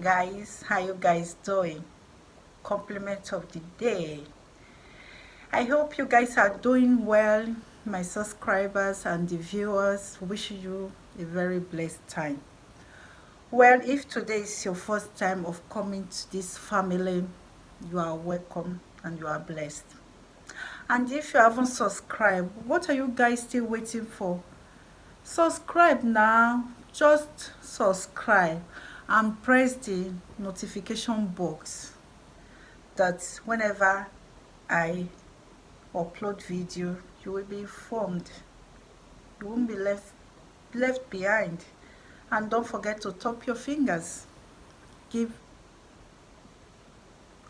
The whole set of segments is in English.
guys, how you guys doing? Compliment of the day. I hope you guys are doing well. My subscribers and the viewers, wish you a very blessed time. Well, if today is your first time of coming to this family, you are welcome and you are blessed. And if you haven't subscribed, what are you guys still waiting for? Subscribe now. Just subscribe and press the notification box that whenever I upload video, you will be informed. You won't be left behind. And don't forget to tap your fingers. Give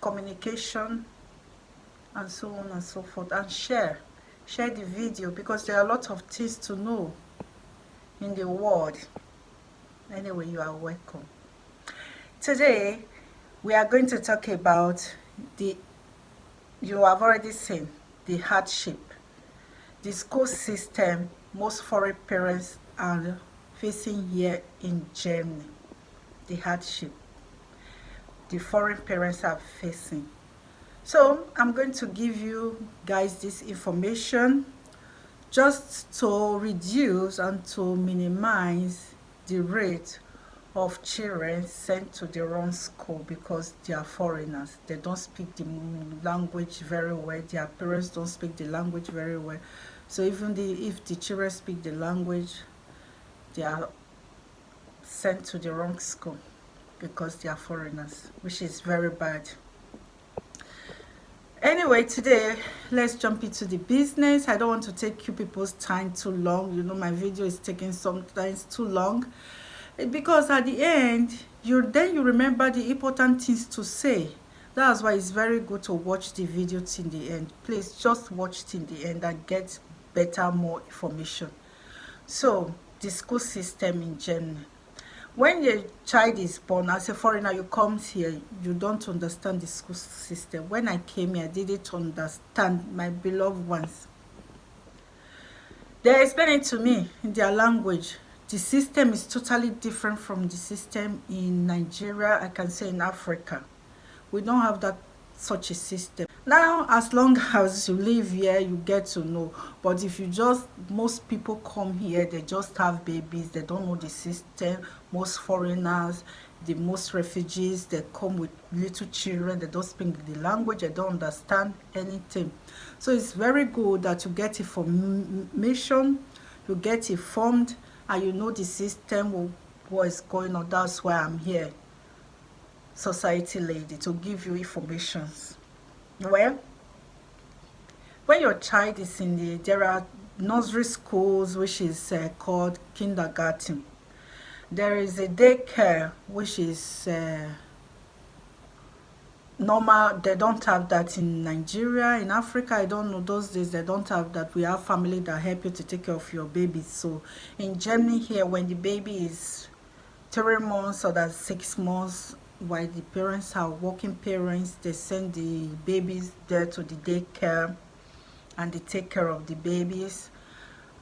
communication and so on and so forth, and share the video, because there are a lot of things to know in the world. Anyway, you are welcome. Today we are going to talk about you have already seen the hardship, the school system most foreign parents are facing here in Germany. The hardship the foreign parents are facing. So I'm going to give you guys this information just to reduce and to minimize the rate of children sent to the wrong school because they are foreigners. They don't speak the language very well. Their parents don't speak the language very well. So even if the children speak the language, they are sent to the wrong school because they are foreigners, which is very bad. Anyway, today let's jump into the business. I don't want to take you people's time too long. You know, my video is taking sometimes too long, because at the end you remember the important things to say. That's why it's very good to watch the video till the end. Please just watch till the end and get more information. So the school system in Germany. When your child is born as a foreigner, you come here, you don't understand the school system. When I came here, I didn't understand, my beloved ones. They explained it to me in their language. The system is totally different from the system in Nigeria, I can say in Africa. We don't have such a system. Now, as long as you live here, you get to know. But if most people come here, they just have babies, they don't know the system. Most foreigners, most refugees, they come with little children, they don't speak the language, they don't understand anything. So it's very good that you get information, you get informed, and you know the system, what is going on. That's why I'm here, society lady, to give you information. Well, when your child is there are nursery schools which is called kindergarten. There is a daycare which is normal. They don't have that in Nigeria. In Africa, I don't know, those days they don't have that. We have family that help you to take care of your baby. So in Germany here, when the baby is 3 months or that's 6 months, while the parents are working parents, they send the babies there to the daycare and they take care of the babies.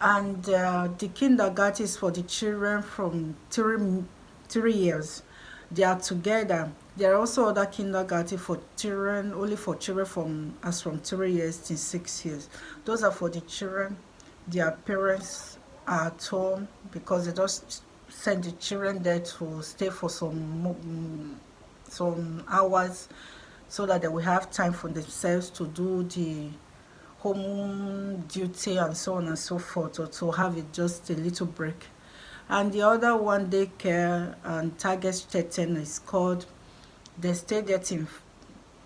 And the kindergarten is for the children from 3 years. They are together. There are also other kindergarten for children, only for children from 3 years to 6 years. Those are for the children. Their parents are at home because they just send the children there to stay for some hours so that they will have time for themselves to do the home duty and so on and so forth, or to have it just a little break. And the other one, daycare and Tagesstätten is called. They stay there till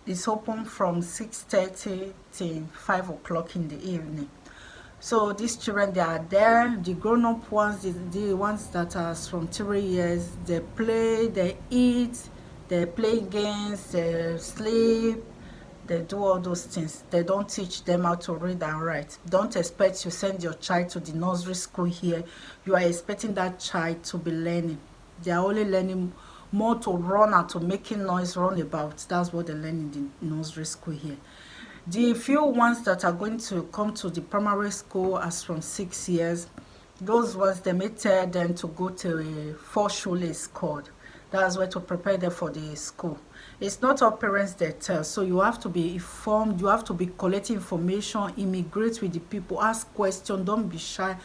it's open from 6:30 to 5 o'clock in the evening. So these children, they are there. The grown-up ones, the ones that are from 3 years, they play, they eat, they play games, they sleep, they do all those things. They don't teach them how to read and write. Don't expect you send your child to the nursery school here. You are expecting that child to be learning. They are only learning more to run and to making noise, run about. That's what they learn in the nursery school here. The few ones that are going to come to the primary school as from 6 years, those ones, they may tell them to go to a Vorschule is called. That's where to prepare them for the school. It's not all parents that tell, so you have to be informed, you have to be collecting information, immigrate with the people, ask questions, don't be shy,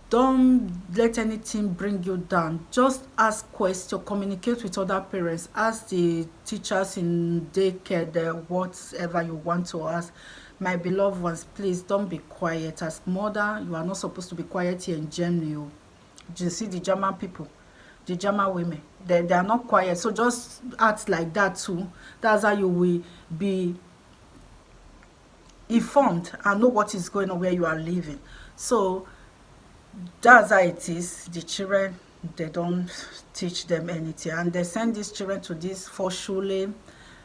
don't let anything bring you down. Just ask questions, communicate with other parents, ask the teachers in daycare there whatever you want to ask. My beloved ones, please don't be quiet. As mother, you are not supposed to be quiet here in Germany. Oh. You see the German people, the German women, they are not quiet. So just act like that too. That's how you will be informed and know what is going on where you are living. So that's how it is. The children, they don't teach them anything, and they send these children to this for schule,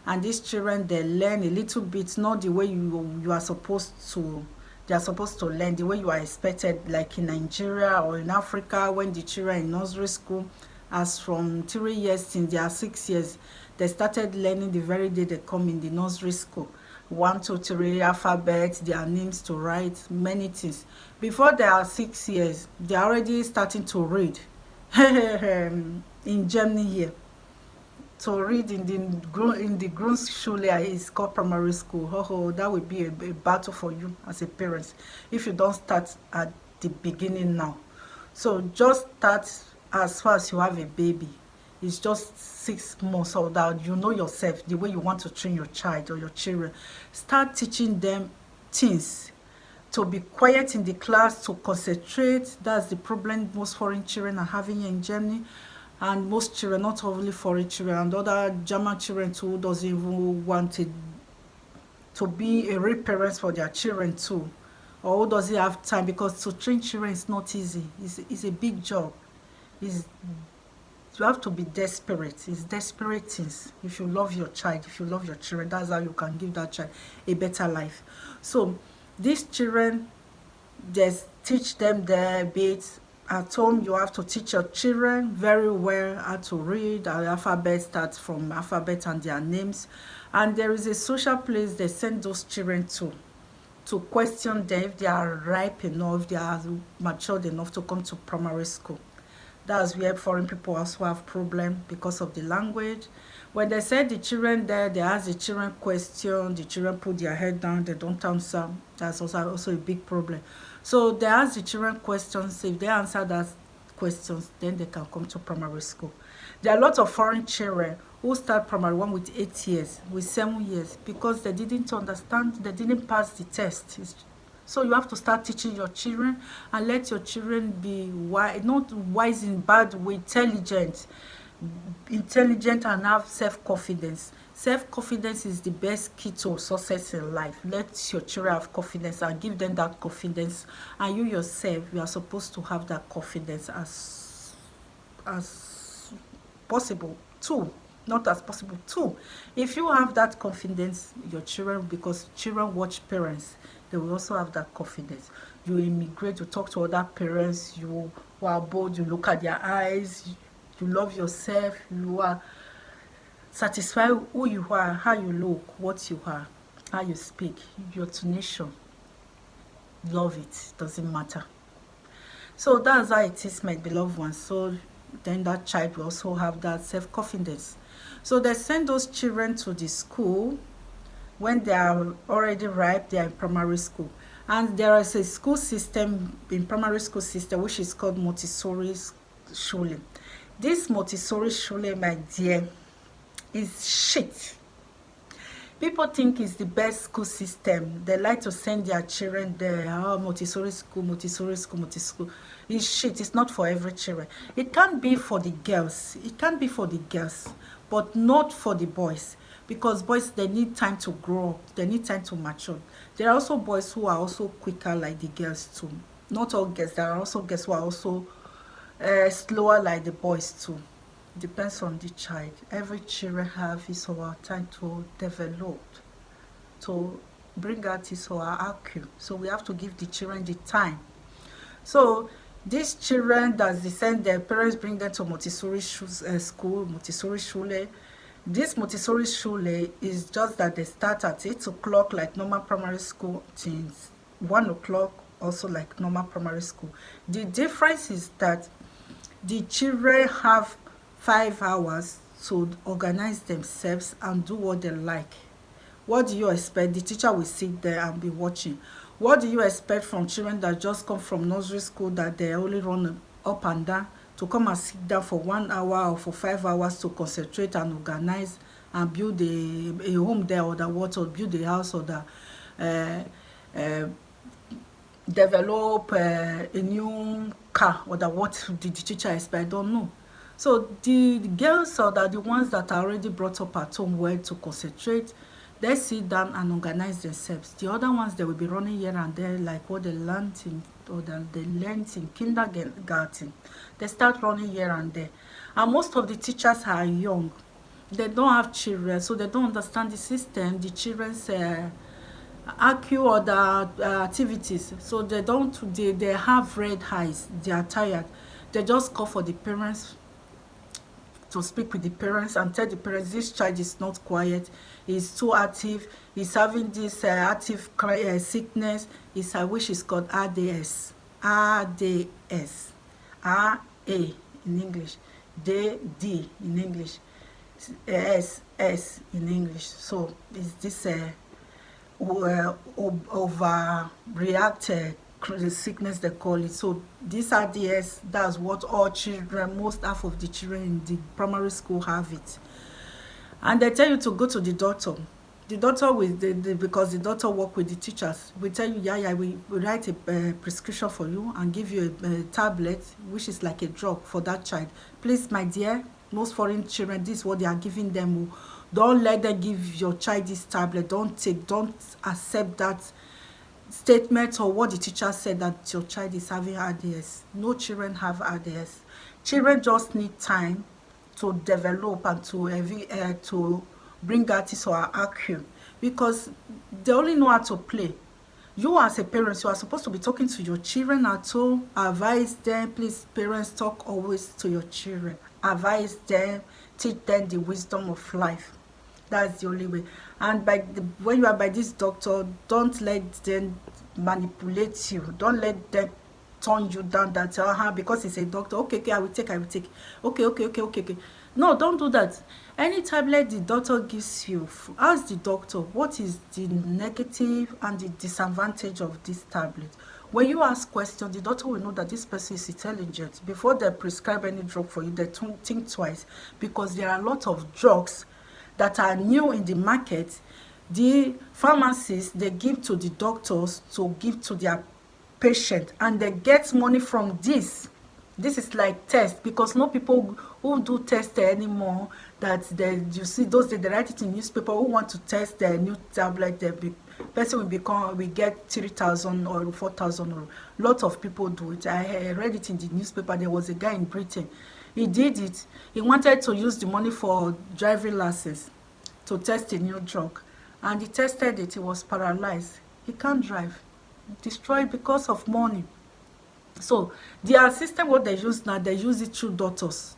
and these children they learn a little bit, not the way you are supposed to. They are supposed to learn the way you are expected, like in Nigeria or in Africa, when the children in nursery school, as from 3 years since they are 6 years, they started learning the very day they come in the nursery school. One, two, three, alphabet, their names to write, many things. Before they are 6 years, they are already starting to read. In Germany here, to read in the Grundschule is called primary school. Oh, that will be a battle for you as a parent if you don't start at the beginning now. So just start as far as you have a baby. It's just 6 months old that you know yourself, the way you want to train your child or your children. Start teaching them things, to be quiet in the class, to concentrate. That's the problem most foreign children are having here in Germany. And most children, not only foreign children, and other German children too, doesn't even want it to be a real parents for their children too. Or who doesn't have time, because to train children is not easy. It's a big job. It's, you have to be desperate. It's desperate things. If you love your child, if you love your children, that's how you can give that child a better life. So these children, just teach them their bits. At home, you have to teach your children very well how to read. The alphabet starts from alphabet and their names. And there is a social place they send those children to question them if they are ripe enough, if they are matured enough to come to primary school. That's where foreign people also have problem because of the language. When they send the children there, they ask the children question, the children put their head down, they don't answer. That's also a big problem. So they ask the children questions. If they answer that questions, then they can come to primary school. There are lots of foreign children who start primary one with 8 years, with 7 years, because they didn't understand, they didn't pass the test. So you have to start teaching your children and let your children be wise, not wise in bad way, intelligent and have self-confidence. Self-confidence is the best key to success in life. Let your children have confidence and give them that confidence. And you yourself, you are supposed to have that confidence as possible too. Not as possible too. If you have that confidence, your children, because children watch parents, they will also have that confidence. You immigrate, you talk to other parents, you are bold, you look at their eyes, you love yourself, you are satisfied who you are, how you look, what you are, how you speak, your tonation. Love it, doesn't matter. So that's how it is, my beloved ones. So then that child will also have that self-confidence. So they send those children to the school when they are already ripe, they are in primary school. And there is a school system, in primary school system, which is called Montessori Schule. This Montessori Schule, my dear, is shit. People think it's the best school system. They like to send their children there. Oh, Montessori school, Montessori school, Montessori school. It's shit. It's not for every children. It can be for the girls. It can be for the girls, but not for the boys. Because boys, they need time to grow up. They need time to mature. There are also boys who are also quicker like the girls too. Not all girls. There are also girls who are also slower like the boys too. Depends on the child. Every children have his or her time to develop, to bring out his or her IQ. So we have to give the children the time. So these children that they send their parents bring them to Montessori school, Montessori Schule. This Montessori Schule is just that they start at 8 o'clock like normal primary school till 1 o'clock also like normal primary school. The difference is that the children have 5 hours to organize themselves and do what they like. What do you expect? The teacher will sit there and be watching. What do you expect from children that just come from nursery school, that they only run up and down, to come and sit down for 1 hour or for 5 hours to concentrate and organize and build a home there, or the what, or build a house, or the uh, uh, develop a new car, or the what did the teacher expect? I don't know. So the girls are the ones that are already brought up at home well to concentrate. They sit down and organize themselves. The other ones, they will be running here and there like what they learned in, or that they learned in kindergarten. They start running here and there. And most of the teachers are young. They don't have children, so they don't understand the system, the children's IQ or the activities. So they have red eyes, they are tired. They just call for the parents to speak with the parents and tell the parents this child is not quiet, he's too active, he's having this active sickness, is which is called RDS. RDS. RA in English. D in English. S in English. So is this overreacted sickness they call it. So this RDS, that's what all children, most half of the children in the primary school have it. And they tell you to go to the doctor. The doctor will, because the doctor work with the teachers, we tell you, yeah, we write a prescription for you and give you a tablet, which is like a drug for that child. Please, my dear, most foreign children, this is what they are giving them. Don't let them give your child this tablet. Don't accept that statement or what the teacher said that your child is having RDS. No children have RDS. Children just need time to develop and to bring out his or her IQ, because they only know how to play. You as a parent, you are supposed to be talking to your children at home, advise them. Please, parents, talk always to your children. Advise them, teach them the wisdom of life. That's the only way. And when you are by this doctor, don't let them manipulate you. Don't let them turn you down, that because it's a doctor. Okay, I will take. Okay. No, don't do that. Any tablet the doctor gives you, ask the doctor what is the negative and the disadvantage of this tablet. When you ask questions, the doctor will know that this person is intelligent. Before they prescribe any drug for you, they think twice, because there are a lot of drugs that are new in the market. The pharmacists, they give to the doctors to give to their patient, and they get money from this. This is like test, because no people who do test anymore, that you see those they write it in newspaper, who want to test their new tablet, person will get 3,000 or 4,000, or lot of people do it. I read it in the newspaper. There was a guy in Britain, he did it. He wanted to use the money for driving license to test a new drug, and he tested it. He was paralyzed, he can't drive, destroyed because of money. So their system, what they use now, they use it through doctors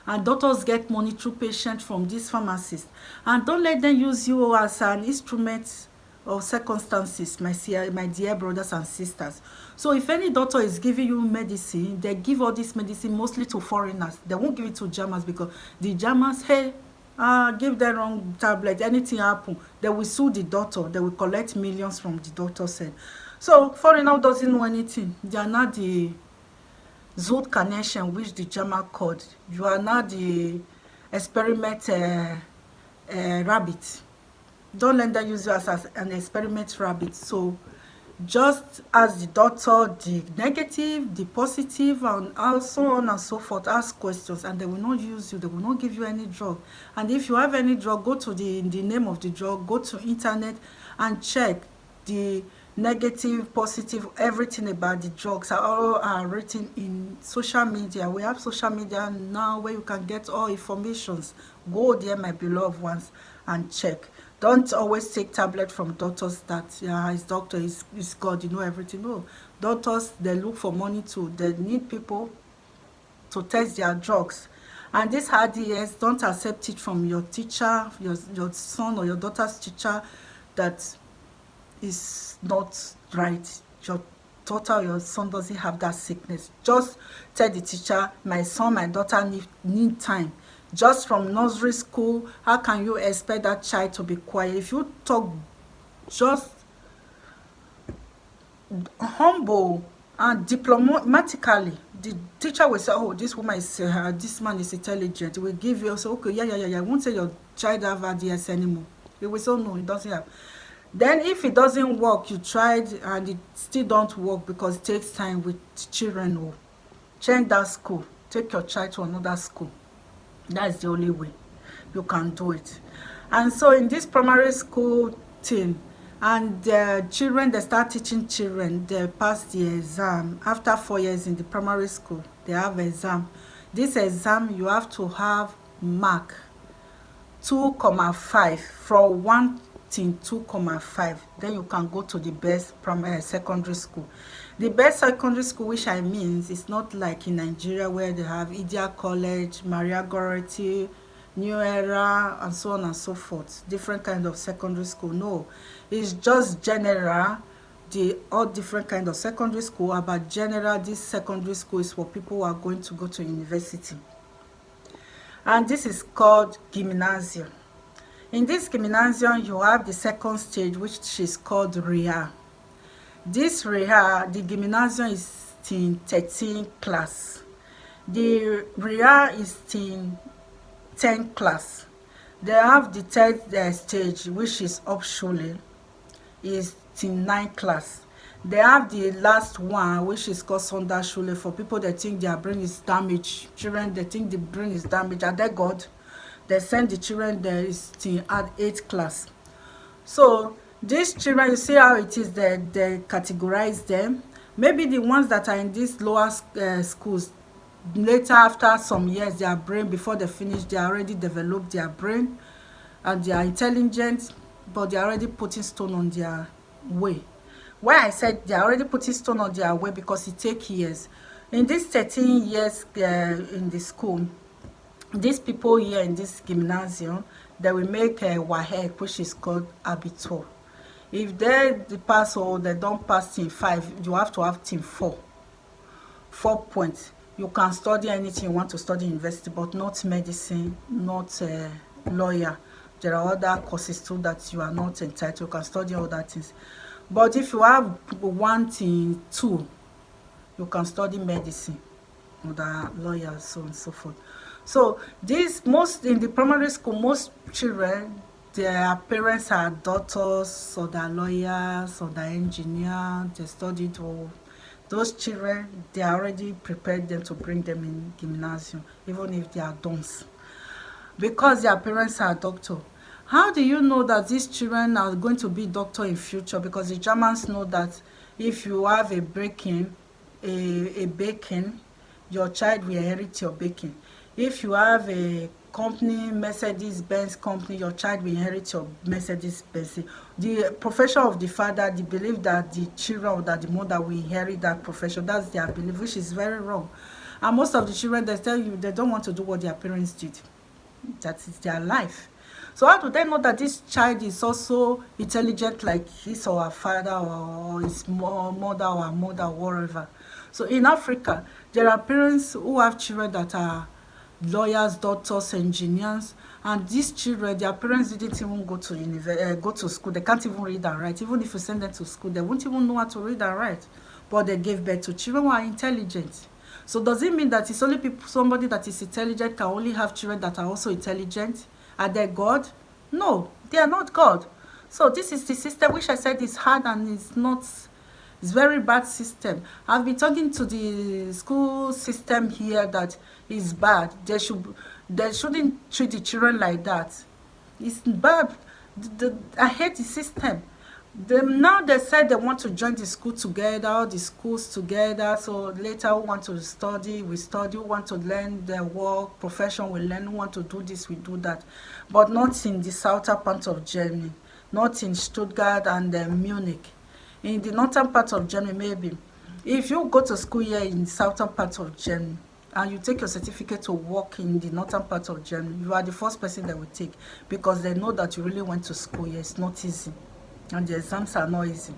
and doctors get money through patients from these pharmacists. And don't let them use you as an instrument of circumstances, my dear brothers and sisters. So if any doctor is giving you medicine, they give all this medicine mostly to foreigners. They won't give it to Germans, because the Germans, hey, give the wrong tablet, anything happen, they will sue the doctor. They will collect millions from the doctor said. So foreigner doesn't know anything. They are not the Zoot connection, which the German called. You are not the experiment rabbit. Don't let them use you as an experiment rabbit. So just ask the doctor the negative, the positive, and so on and so forth. Ask questions, and they will not use you. They will not give you any drug. And if you have any drug, go to the name of the drug, go to internet and check the negative, positive, everything about the drugs are written in social media. We have social media now where you can get all informations. Go there, my beloved ones, and check. Don't always take tablet from doctors that his doctor is God, you know everything. No, doctors, they look for money too. They need people to test their drugs. And this RDS, don't accept it from your teacher, your son or your daughter's teacher, that is not right. Your daughter or your son doesn't have that sickness. Just tell the teacher, my son, my daughter need time just from nursery school. How can you expect that child to be quiet? If you talk just humble and diplomatically, the teacher will say, oh, this woman is this man is intelligent. He will give you, so okay, yeah. I won't say your child have ADS anymore. He will say, oh, no, it doesn't have. Then if it doesn't work, you tried and it still don't work because it takes time with children. Oh, change that school. Take your child to another school. That's the only way you can do it. And so in this primary school thing, and the children, they start teaching children, they pass the exam. After 4 years in the primary school, they have exam. This exam, you have to have mark 2.5 from 1 to 2.5. Then you can go to the best secondary school. The best secondary school, which I mean, is not like in Nigeria where they have Idia College, Maria Goretti, New Era, and so on and so forth. Different kind of secondary school. No, it's just general. The all different kind of secondary school, but general, this secondary school is for people who are going to go to university. And this is called gymnasium. In this gymnasium, you have the second stage, which is called RIA. This RIA, the gymnasium is in 13 class. The RIA is in 10 class. They have the third stage, which is Upschule, is in 9 class. They have the last one, which is called Sonderschule, for people that think their brain is damaged. Children, they think the brain is damaged. And they God, they send the children there is to at 8th class. So these children, you see how it is that they categorize them. Maybe the ones that are in these lower schools, later after some years, their brain, before they finish, they already developed their brain and they are intelligent, but they are already putting stone on their way. Why I said they are already putting stone on their way, because it takes years. In these 13 years in the school, these people here in this gymnasium, they will make a WAHEC, which is called Abitur. If they pass or they don't pass team 5, you have to have team 4. 4 points. You can study anything you want to study in university, but not medicine, not lawyer. There are other courses too that you are not entitled. You can study other things. But if you have 1 to 2, you can study medicine, other lawyers, so on and so forth. So this, most in the primary school, most children, their parents are doctors or they're lawyers or they're engineers. They studied all. Those children, they are already prepared them to bring them in gymnasium, even if they are dons, because their parents are doctor. How do you know that these children are going to be doctor in future? Because the Germans know that if you have a baking, your child will inherit your baking. If you have a company, Mercedes-Benz company, your child will inherit your Mercedes-Benz. The profession of the father, the belief that the children or that the mother will inherit that profession, that's their belief, which is very wrong. And most of the children, they tell you they don't want to do what their parents did. That is their life. So how do they know that this child is also intelligent like his or her father or his mother or her mother or whatever? So in Africa, there are parents who have children that are lawyers, doctors, engineers, and these children, their parents didn't even go to school. They can't even read and write. Even if you send them to school, they won't even know how to read and write. But they gave birth to children who are intelligent. So does it mean that it's only somebody that is intelligent can only have children that are also intelligent? Are they God? No, they are not God. So this is the system which I said is hard and it's not. It's very bad system. I've been talking to the school system here that is bad. They shouldn't treat the children like that. It's bad. I hate the system. Now they said they want to join the school together, all the schools together. So later who want to study, we study. Who want to learn their work, profession, we learn. Who want to do this, we do that. But not in the southern part of Germany. Not in Stuttgart and Munich. In the northern part of Germany, maybe. If you go to school here in the southern part of Germany and you take your certificate to work in the northern part of Germany, you are the first person they will take, because they know that you really went to school here. It's not easy. And the exams are not easy.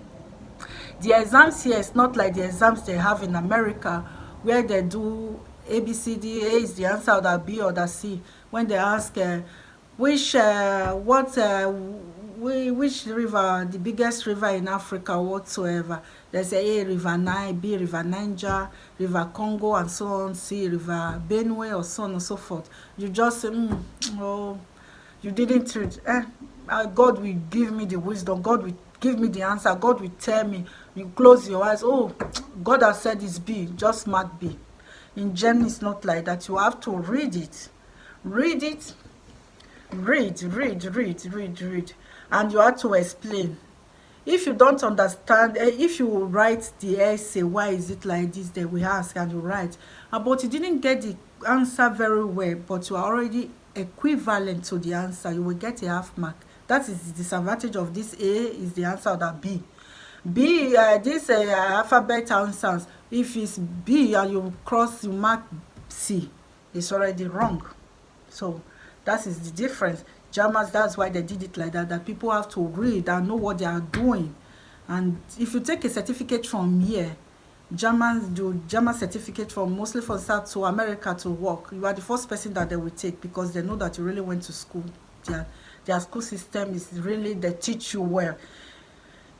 The exams here is not like the exams they have in America, where they do A, B, C, D. A is the answer, or the B or the C. when they ask which what which river, the biggest river in Africa whatsoever, they say A, river Nile, B, river Niger, river Congo, and so on, C, river Benue, or so on and so forth. You just say, oh, you didn't read. God will give me the wisdom. God will give me the answer. God will tell me. You close your eyes. Oh, God has said it's B. Just mark B. In Germany, it's not like that. You have to read it. Read it. Read. And you have to explain. If you don't understand, if you write the essay, why is it like this, they will ask and you write. But you didn't get the answer very well, but you are already equivalent to the answer, you will get a half mark. That is the disadvantage of this. A is the answer that B. This alphabet answers, if it's B and you cross, you mark C, it's already wrong. So that is the difference. Germans, that's why they did it like that, that people have to read and know what they are doing. And if you take a certificate from here, Germans do German certificate from mostly from South to America to work. You are the first person that they will take because they know that you really went to school. Their school system is really, they teach you well.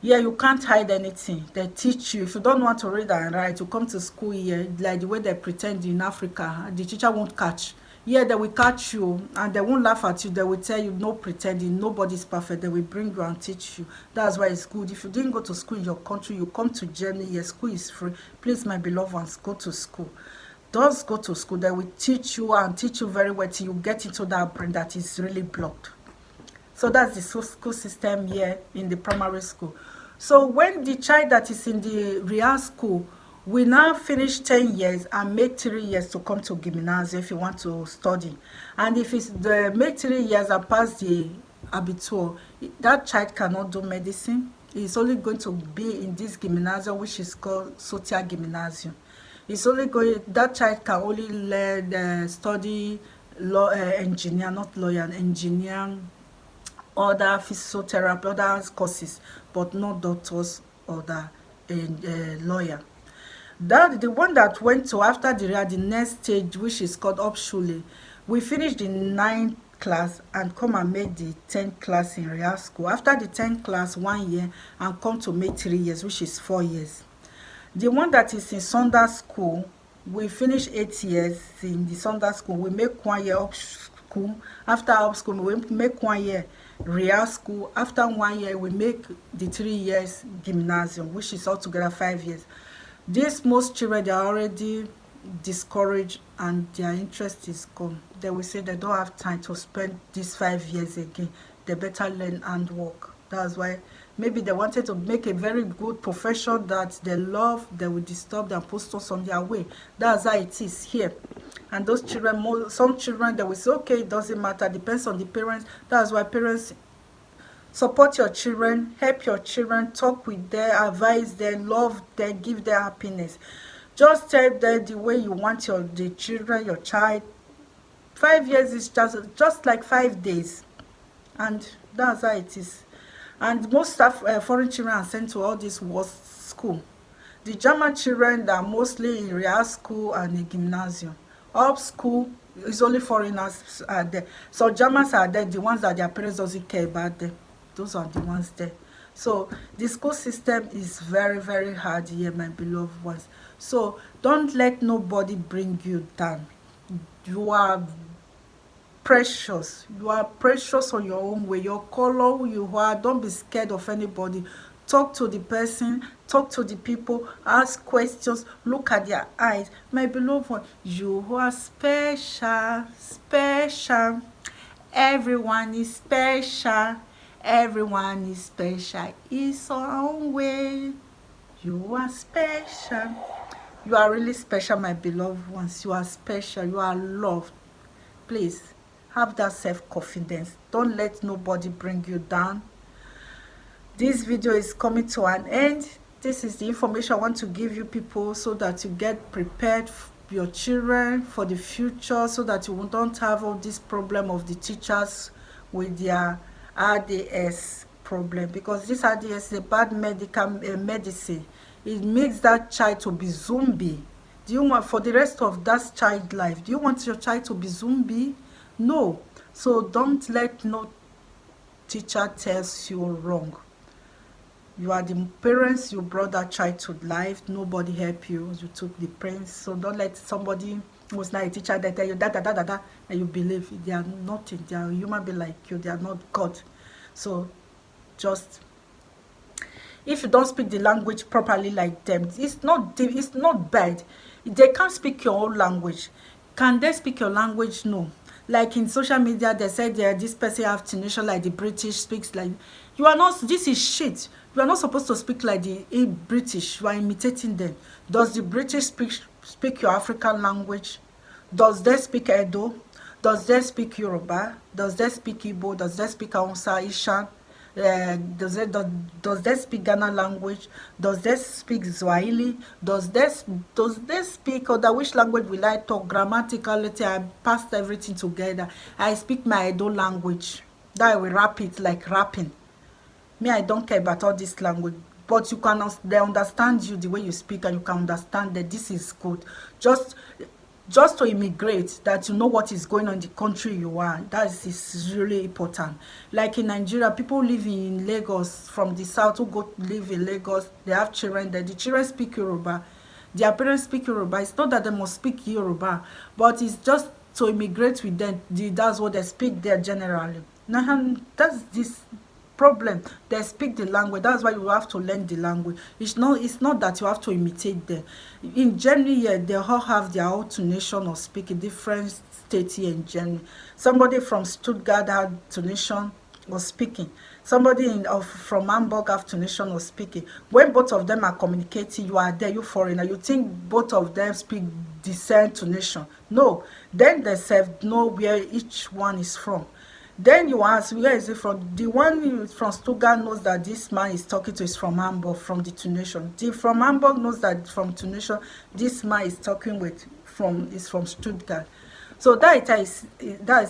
Yeah, you can't hide anything. They teach you. If you don't want to read and write, you come to school here, like the way they pretend in Africa, the teacher won't catch. Yeah, they will catch you and they won't laugh at you. They will tell you no pretending, nobody's perfect. They will bring you and teach you. That's why it's good. If you didn't go to school in your country, you come to Germany, your school is free. Please, my beloved ones, go to school. Just go to school. They will teach you and teach you very well till you get into that brain that is really blocked. So that's the school system here in the primary school. So when the child that is in the real school we now finish 10 years and make 3 years to come to gymnasium if you want to study. And if it's the make 3 years and pass the abitur, that child cannot do medicine. It's only going to be in this gymnasium, which is called social gymnasium. It's only going, that child can only learn study law, engineer, not lawyer, engineer, other physiotherapy, other courses, but not doctors or the lawyer. That the one that went to after the next stage, which is called Upschule, we finished the 9th class and come and make the 10th class in real school. After the 10th class, 1 year, and come to make 3 years, which is 4 years. The one that is in Sunday school, we finish 8 years in the Sunday school. We make 1 year up school. After up school, we make 1 year real school. After 1 year, we make the 3 years gymnasium, which is altogether 5 years. These most children, they are already discouraged and their interest is gone. They will say they don't have time to spend these 5 years again. They better learn and work. That's why maybe they wanted to make a very good profession that they love. They will disturb them, post us on their way. That's how it is here. And those children, some children, they will say, okay, it doesn't matter, depends on the parents. That's why parents support your children, help your children, talk with them, advise them, love them, give them happiness. Just tell them the way you want the children, your child. 5 years is just like 5 days. And that's how it is. And most foreign children are sent to all this worst school. The German children are mostly in real school and in gymnasium. Up school is only foreigners are there. So Germans are there, the ones that their parents doesn't care about them. Those are the ones there. So the school system is very, very hard here, my beloved ones. So don't let nobody bring you down. You are precious. You are precious on your own way. Your color, who you are. Don't be scared of anybody. Talk to the person, talk to the people, ask questions, look at their eyes. My beloved one, you are special, special. Everyone is special. Everyone is special. It's our own way. You are special. You are really special, my beloved ones. You are special. You are loved. Please have that self-confidence. Don't let nobody bring you down. This video is coming to an end. This is the information I want to give you people so that you get prepared your children for the future, so that you don't have all this problem of the teachers with their RDS problem, because this RDS is a bad medicine. It makes that child to be zombie. Do you want for the rest of that child life? Do you want your child to be zombie? No. So don't let no teacher tells you wrong. You are the parents, you brought that child to life, nobody help you, you took the pains. So don't let somebody who's not a teacher that tell you da da da da da and you believe it. They are nothing, they are human being like you, they are not God. So just, if you don't speak the language properly like them, it's not bad. They can't speak your own language. Can they speak your language? No. Like in social media they said this person have tunation like the British speaks like, you are not, this is shit. You are not supposed to speak like the British. You are imitating them. Does the British speak your African language? Does they speak Edo? Does they speak Yoruba? Does they speak Igbo? Does they speak Hausa, Ishan? Does they speak Ghana language? Does they speak Swahili? Does they speak other, which language will I talk? Grammaticality, I passed everything together. I speak my Edo language. That I will rap it like rapping. Me, I don't care about all this language, but you can they understand you the way you speak, and you can understand that this is good. Just just to immigrate, that you know what is going on in the country you are, that is really important. Like in Nigeria, people live in Lagos from the south who go live in Lagos, they have children there, the children speak Yoruba, their parents speak Yoruba. It's not that they must speak Yoruba, but it's just to immigrate with them. That's what they speak there generally. Now that's this problem. They speak the language, that's why you have to learn the language. It's not that you have to imitate them. In Germany, yeah, they all have their own tonation of speaking, different states here in Germany. Somebody from Stuttgart had tonation of speaking, somebody from Hamburg have tonation of speaking. When both of them are communicating, you are there, you foreigner, you think both of them speak the same tonation. No. Then they self know where each one is from. Then you ask, where is it from? The one from Stuttgart knows that this man is talking to is from Hamburg, from the Tunisian. The from Hamburg knows that from Tunisia, this man is talking with from Stuttgart. So that is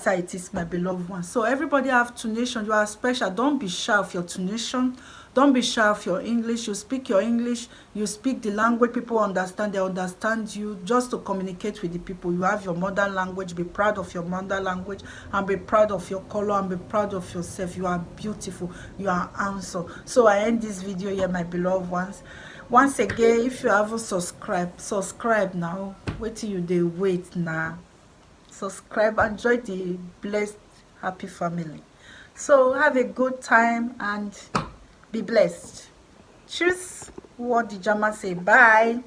how it is, my beloved one. So everybody have Tunisian. You are special. Don't be shy of your Tunisian. Don't be shy of your English. You speak your English. You speak the language people understand. They understand you. Just to communicate with the people. You have your mother language. Be proud of your mother language, and be proud of your color, and be proud of yourself. You are beautiful. You are handsome. So I end this video here, my beloved ones. Once again, if you haven't subscribed, subscribe now. Wait till you dey wait now. Subscribe and join the blessed happy family. So have a good time and be blessed. Choose what the German say. Bye.